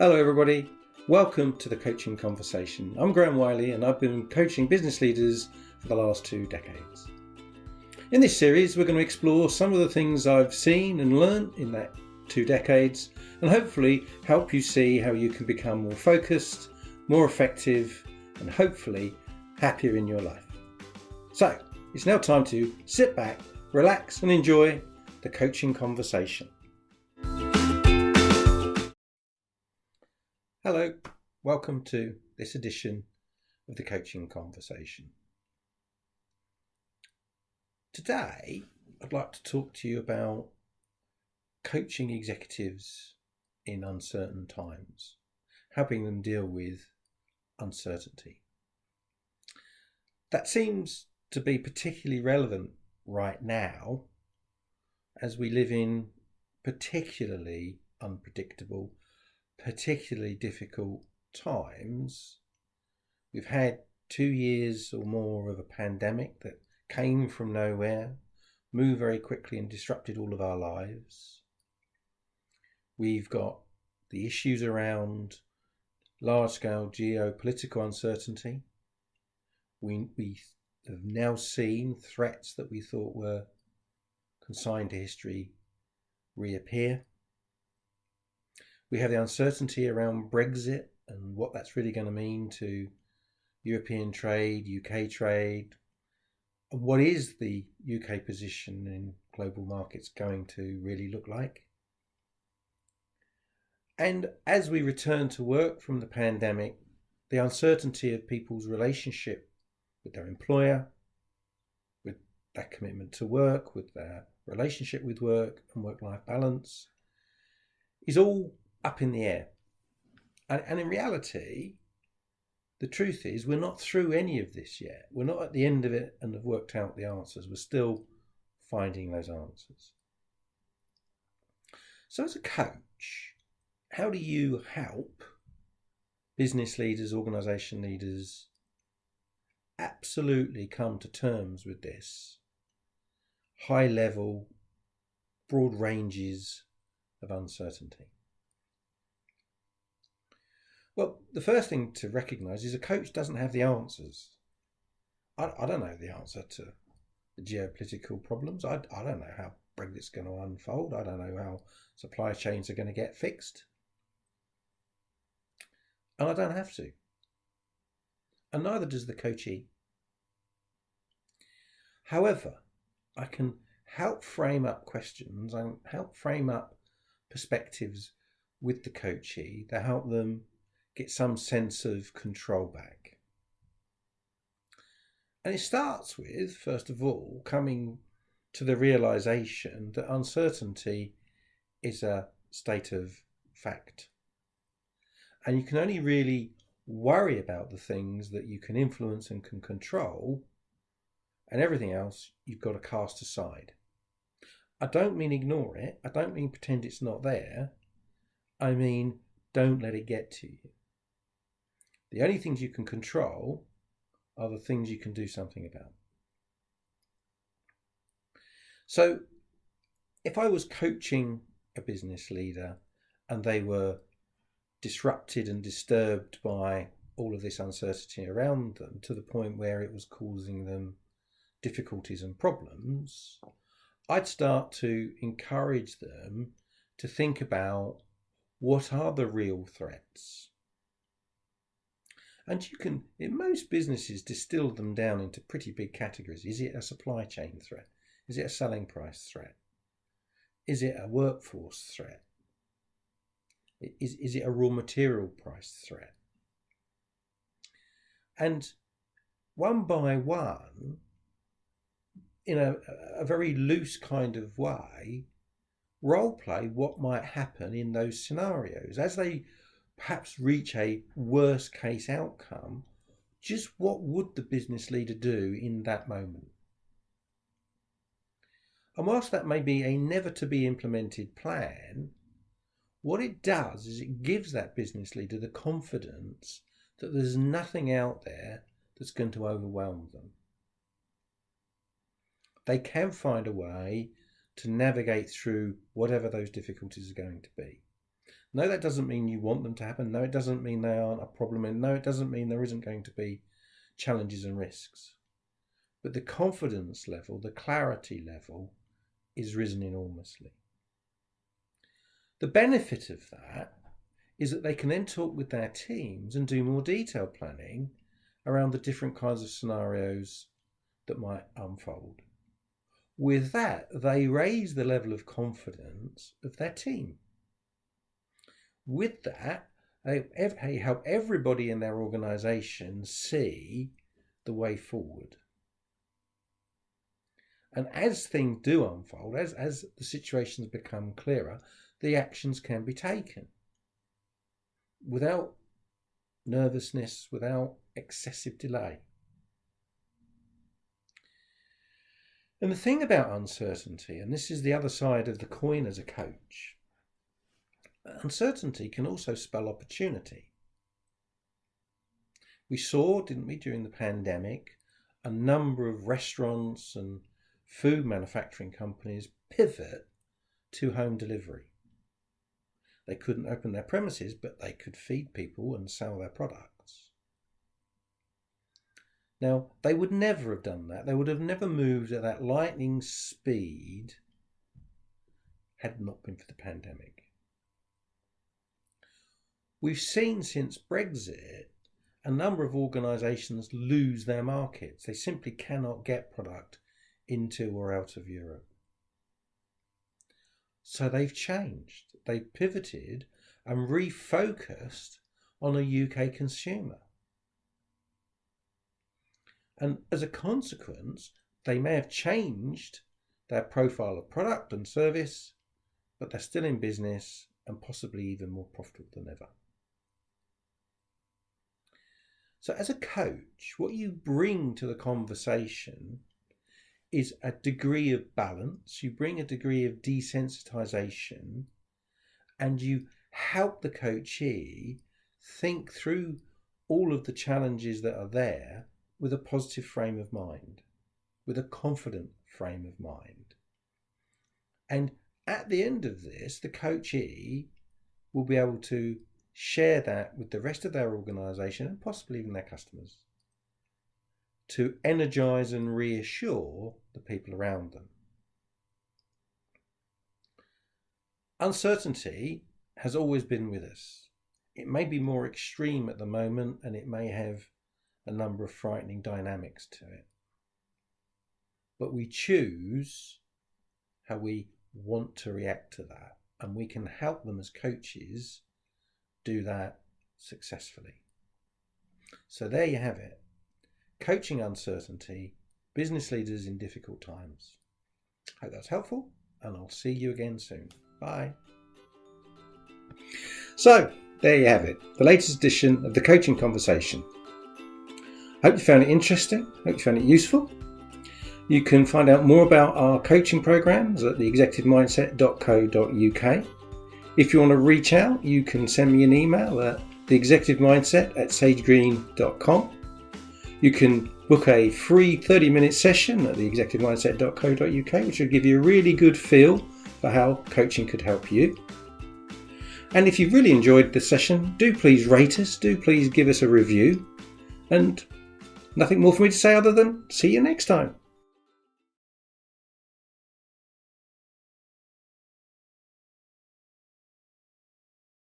Hello everybody, welcome to the Coaching Conversation. I'm Graham Wiley and I've been coaching business leaders for the last 2 decades. In this series we're going to explore some of the things I've seen and learned in that 2 decades and hopefully help you see how you can become more focused, more effective and hopefully happier in your life. So it's now time to sit back, relax and enjoy the Coaching Conversation. Hello, welcome to this edition of the Coaching Conversation. Today, I'd like to talk to you about coaching executives in uncertain times, helping them deal with uncertainty. That seems to be particularly relevant right now as we live in particularly unpredictable, particularly difficult times. We've had 2 years or more of a pandemic that came from nowhere, moved very quickly and disrupted all of our lives. We've got the issues around large-scale geopolitical uncertainty. We have now seen threats that we thought were consigned to history reappear. We have the uncertainty around Brexit and what that's really going to mean to European trade, UK trade. What is the UK position in global markets going to really look like? And as we return to work from the pandemic, the uncertainty of people's relationship with their employer, with their commitment to work, with their relationship with work and work-life balance is all up in the air. And in reality, the truth is we're not through any of this yet. We're not at the end of it and have worked out the answers. We're still finding those answers. So as a coach, how do you help business leaders, organisation leaders absolutely come to terms with this high level, broad ranges of uncertainty? Well, the first thing to recognise is a coach doesn't have the answers. I don't know the answer to the geopolitical problems. I don't know how Brexit's going to unfold. I don't know how supply chains are going to get fixed. And I don't have to. And neither does the coachee. However, I can help frame up questions and help frame up perspectives with the coachee to help them get some sense of control back. And it starts with, first of all, coming to the realization that uncertainty is a state of fact. And you can only really worry about the things that you can influence and can control, and everything else you've got to cast aside. I don't mean ignore it. I don't mean pretend it's not there. I mean, don't let it get to you. The only things you can control are the things you can do something about. So if I was coaching a business leader and they were disrupted and disturbed by all of this uncertainty around them to the point where it was causing them difficulties and problems, I'd start to encourage them to think about what are the real threats. And you can, in most businesses, distill them down into pretty big categories. Is it a supply chain threat? Is it a selling price threat? Is it a workforce threat? Is it a raw material price threat? And one by one, in a very loose kind of way, role play what might happen in those scenarios. As they perhaps reach a worst case outcome, just what would the business leader do in that moment? And whilst that may be a never to be implemented plan, what it does is it gives that business leader the confidence that there's nothing out there that's going to overwhelm them. They can find a way to navigate through whatever those difficulties are going to be. No, that doesn't mean you want them to happen. No, it doesn't mean they aren't a problem. And no, it doesn't mean there isn't going to be challenges and risks. But the confidence level, the clarity level is risen enormously. The benefit of that is that they can then talk with their teams and do more detailed planning around the different kinds of scenarios that might unfold. With that, they raise the level of confidence of their team. With that, they help everybody in their organisation see the way forward. And as things do unfold, as the situations become clearer, the actions can be taken without nervousness, without excessive delay. And the thing about uncertainty, and this is the other side of the coin as a coach, uncertainty can also spell opportunity. We saw, didn't we, during the pandemic, a number of restaurants and food manufacturing companies pivot to home delivery. They couldn't open their premises, but they could feed people and sell their products. Now, they would never have done that. They would have never moved at that lightning speed had it not been for the pandemic. We've seen since Brexit a number of organisations lose their markets. They simply cannot get product into or out of Europe. So they've changed. They've pivoted and refocused on a UK consumer. And as a consequence, they may have changed their profile of product and service, but they're still in business and possibly even more profitable than ever. So as a coach, what you bring to the conversation is a degree of balance. You bring a degree of desensitization, and you help the coachee think through all of the challenges that are there with a positive frame of mind, with a confident frame of mind. And at the end of this, the coachee will be able to share that with the rest of their organisation and possibly even their customers to energise and reassure the people around them. Uncertainty has always been with us. It may be more extreme at the moment, and it may have a number of frightening dynamics to it. But we choose how we want to react to that, and we can help them as coaches do that successfully. So there you have it. Coaching uncertainty, business leaders in difficult times. Hope that's helpful, and I'll see you again soon. Bye. So there you have it, the latest edition of the Coaching Conversation. Hope you found it interesting. Hope you found it useful. You can find out more about our coaching programs at theexecutivemindset.co.uk. If you want to reach out, you can send me an email at theexecutivemindset@sagegreen.com. You can book a free 30-minute session at theexecutivemindset.co.uk, which will give you a really good feel for how coaching could help you. And if you've really enjoyed the session, do please rate us, do please give us a review. And nothing more for me to say other than see you next time.